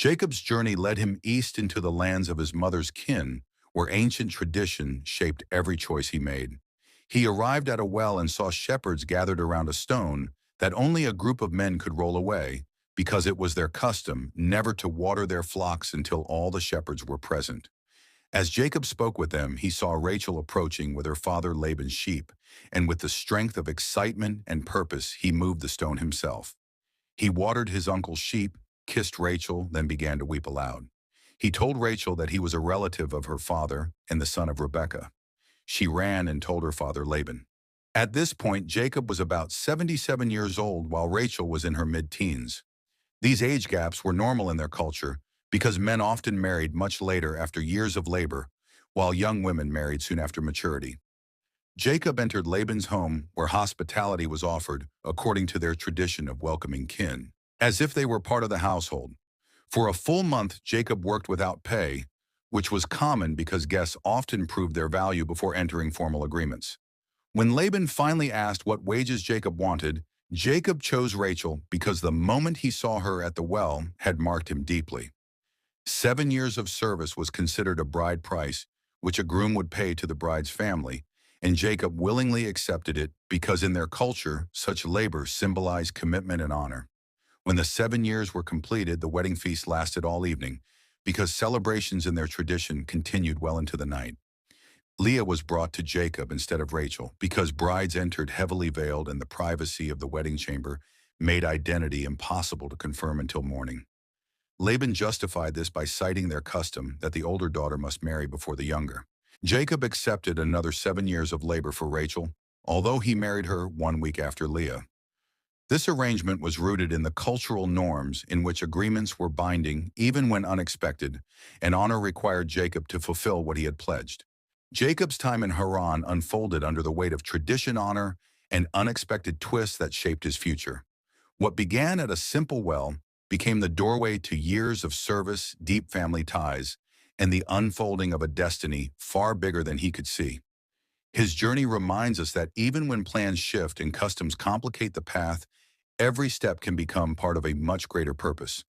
Jacob's journey led him east into the lands of his mother's kin, where ancient tradition shaped every choice he made. He arrived at a well and saw shepherds gathered around a stone that only a group of men could roll away, because it was their custom never to water their flocks until all the shepherds were present. As Jacob spoke with them, he saw Rachel approaching with her father Laban's sheep, and with the strength of excitement and purpose, he moved the stone himself. He watered his uncle's sheep, kissed Rachel, then began to weep aloud. He told Rachel that he was a relative of her father and the son of Rebekah. She ran and told her father Laban. At this point, Jacob was about 77 years old while Rachel was in her mid-teens. These age gaps were normal in their culture because men often married much later after years of labor, while young women married soon after maturity. Jacob entered Laban's home where hospitality was offered according to their tradition of welcoming kin, as if they were part of the household. For a full month, Jacob worked without pay, which was common because guests often proved their value before entering formal agreements. When Laban finally asked what wages Jacob wanted, Jacob chose Rachel because the moment he saw her at the well had marked him deeply. 7 years of service was considered a bride price, which a groom would pay to the bride's family, and Jacob willingly accepted it because in their culture, such labor symbolized commitment and honor. When the 7 years were completed, the wedding feast lasted all evening because celebrations in their tradition continued well into the night. Leah was brought to Jacob instead of Rachel because brides entered heavily veiled and the privacy of the wedding chamber made identity impossible to confirm until morning. Laban justified this by citing their custom that the older daughter must marry before the younger. Jacob accepted another 7 years of labor for Rachel, although he married her 1 week after Leah. This arrangement was rooted in the cultural norms in which agreements were binding even when unexpected, and honor required Jacob to fulfill what he had pledged. Jacob's time in Haran unfolded under the weight of tradition, honor, and unexpected twists that shaped his future. What began at a simple well became the doorway to years of service, deep family ties, and the unfolding of a destiny far bigger than he could see. His journey reminds us that even when plans shift and customs complicate the path, every step can become part of a much greater purpose.